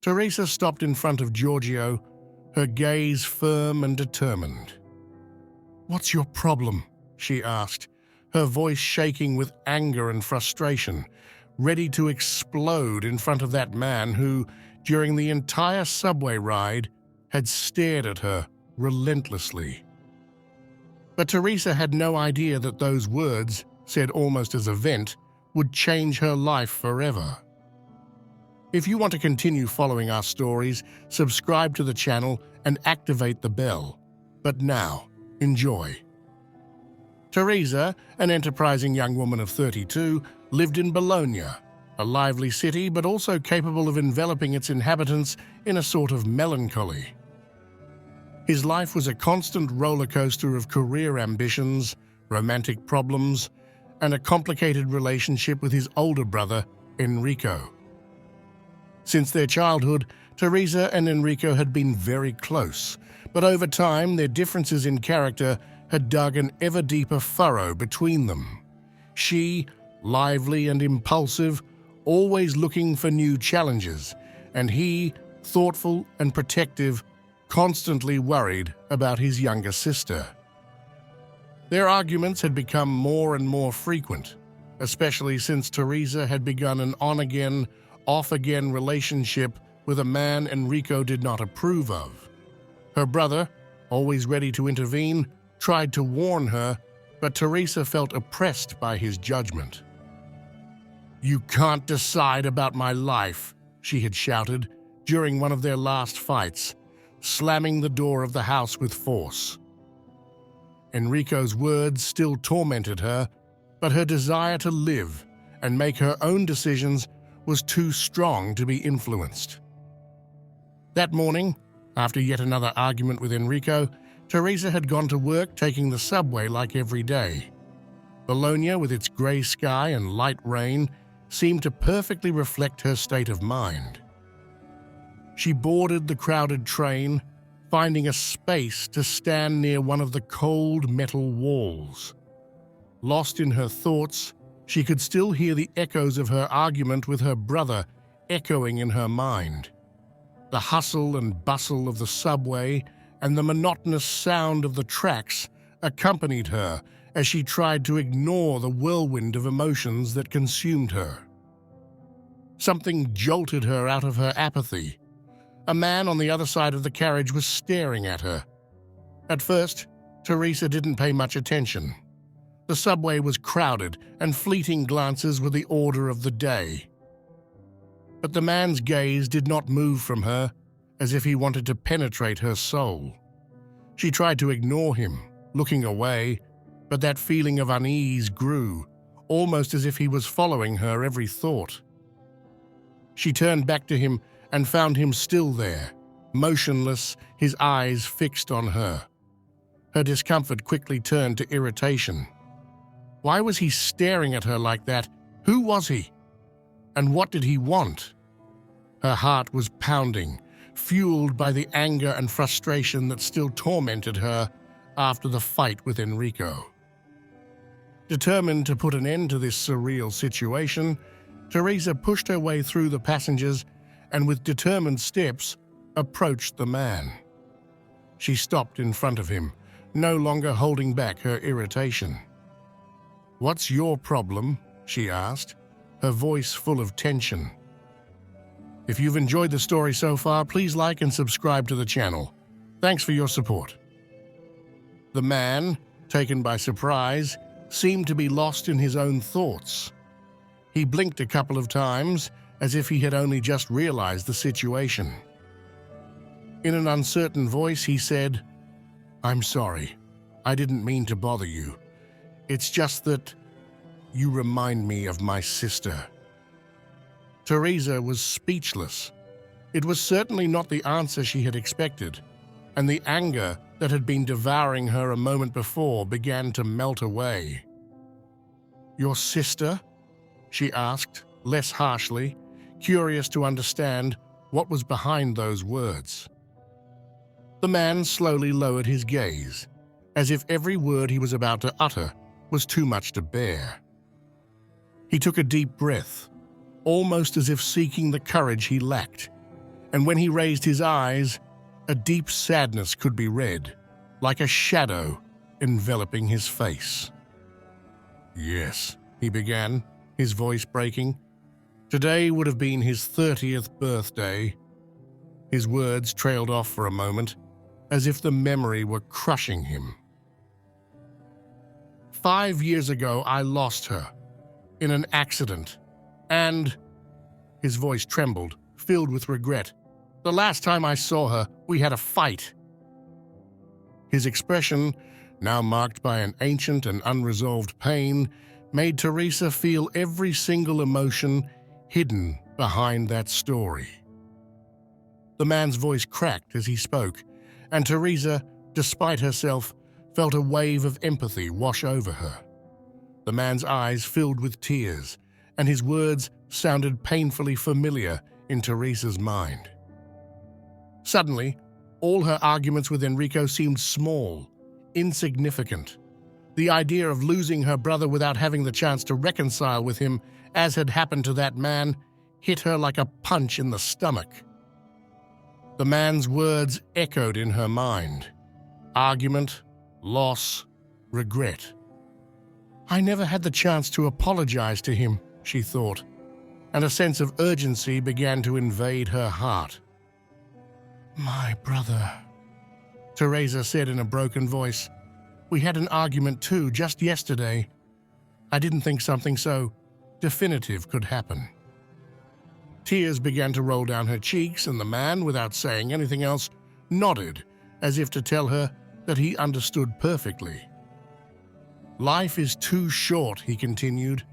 Teresa stopped in front of Giorgio, her gaze firm and determined. "What's your problem?" she asked, her voice shaking with anger and frustration, ready to explode in front of that man who, during the entire subway ride, had stared at her relentlessly. But Teresa had no idea that those words, said almost as a vent, would change her life forever. If you want to continue following our stories, subscribe to the channel and activate the bell. But now, enjoy. Teresa, an enterprising young woman of 32, lived in Bologna, a lively city but also capable of enveloping its inhabitants in a sort of melancholy. His life was a constant roller coaster of career ambitions, romantic problems, and a complicated relationship with his older brother, Enrico. Since their childhood, Teresa and Enrico had been very close, but over time their differences in character had dug an ever deeper furrow between them. She, lively and impulsive, always looking for new challenges, and he, thoughtful and protective, constantly worried about his younger sister. Their arguments had become more and more frequent, especially since Teresa had begun an on-again, off-again relationship with a man Enrico did not approve of. Her brother, always ready to intervene, tried to warn her, but Teresa felt oppressed by his judgment. "You can't decide about my life," she had shouted during one of their last fights, slamming the door of the house with force. Enrico's words still tormented her, but her desire to live and make her own decisions was too strong to be influenced. That morning, after yet another argument with Enrico, Teresa had gone to work taking the subway like every day. Bologna, with its grey sky and light rain, seemed to perfectly reflect her state of mind. She boarded the crowded train, finding a space to stand near one of the cold metal walls. Lost in her thoughts, she could still hear the echoes of her argument with her brother echoing in her mind. The hustle and bustle of the subway and the monotonous sound of the tracks accompanied her as she tried to ignore the whirlwind of emotions that consumed her. Something jolted her out of her apathy. A man on the other side of the carriage was staring at her. At first, Teresa didn't pay much attention. The subway was crowded, and fleeting glances were the order of the day. But the man's gaze did not move from her, as if he wanted to penetrate her soul. She tried to ignore him, looking away, but that feeling of unease grew, almost as if he was following her every thought. She turned back to him and found him still there, motionless, his eyes fixed on her. Her discomfort quickly turned to irritation. Why was he staring at her like that? Who was he? And what did he want? Her heart was pounding, fueled by the anger and frustration that still tormented her after the fight with Enrico. Determined to put an end to this surreal situation, Teresa pushed her way through the passengers and with determined steps approached the man. She stopped in front of him, no longer holding back her irritation. "What's your problem?" she asked, her voice full of tension. If you've enjoyed the story so far, please like and subscribe to the channel. Thanks for your support. The man, taken by surprise, seemed to be lost in his own thoughts. He blinked a couple of times, as if he had only just realized the situation. In an uncertain voice, he said, "I'm sorry. I didn't mean to bother you. It's just that you remind me of my sister." Teresa was speechless. It was certainly not the answer she had expected, and the anger that had been devouring her a moment before began to melt away. "Your sister?" she asked, less harshly, curious to understand what was behind those words. The man slowly lowered his gaze, as if every word he was about to utter was too much to bear. He took a deep breath, almost as if seeking the courage he lacked, and when he raised his eyes, a deep sadness could be read, like a shadow enveloping his face. "Yes," he began, his voice breaking. "Today would have been his 30th birthday." His words trailed off for a moment, as if the memory were crushing him. "5 years ago, I lost her in an accident, and—" his voice trembled, filled with regret. "The last time I saw her, we had a fight." His expression, now marked by an ancient and unresolved pain, made Teresa feel every single emotion hidden behind that story. The man's voice cracked as he spoke, and Teresa, despite herself, felt a wave of empathy wash over her. The man's eyes filled with tears, and his words sounded painfully familiar in Teresa's mind. Suddenly, all her arguments with Enrico seemed small, insignificant. The idea of losing her brother without having the chance to reconcile with him, as had happened to that man, hit her like a punch in the stomach. The man's words echoed in her mind. Argument, loss, regret. "I never had the chance to apologize to him," she thought, and a sense of urgency began to invade her heart. "My brother," Teresa said in a broken voice. "We had an argument too, just yesterday. I didn't think something so definitive could happen." Tears began to roll down her cheeks, and the man, without saying anything else, nodded as if to tell her that he understood perfectly. "Life is too short," he continued,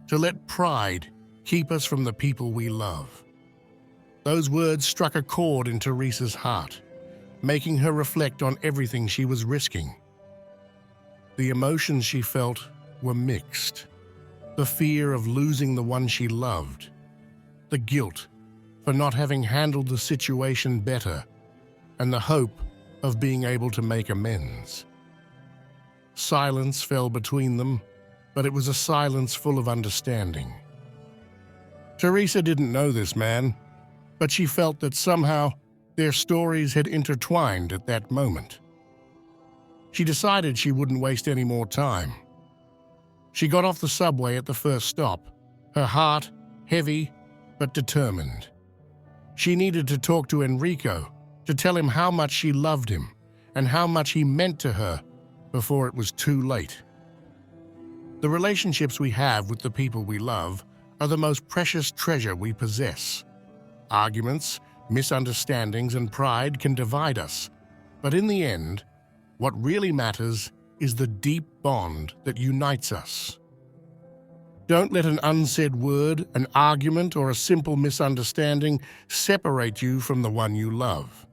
"to let pride keep us from the people we love." Those words struck a chord in Teresa's heart, making her reflect on everything she was risking. The emotions she felt were mixed. The fear of losing the one she loved, the guilt for not having handled the situation better, and the hope of being able to make amends. Silence fell between them, but it was a silence full of understanding. Teresa didn't know this man, but she felt that somehow their stories had intertwined at that moment. She decided she wouldn't waste any more time. She got off the subway at the first stop, her heart heavy but determined. She needed to talk to Enrico, to tell him how much she loved him and how much he meant to her before it was too late. The relationships we have with the people we love are the most precious treasure we possess. Arguments, misunderstandings, and pride can divide us, but in the end, what really matters is the deep bond that unites us. Don't let an unsaid word, an argument, or a simple misunderstanding separate you from the one you love.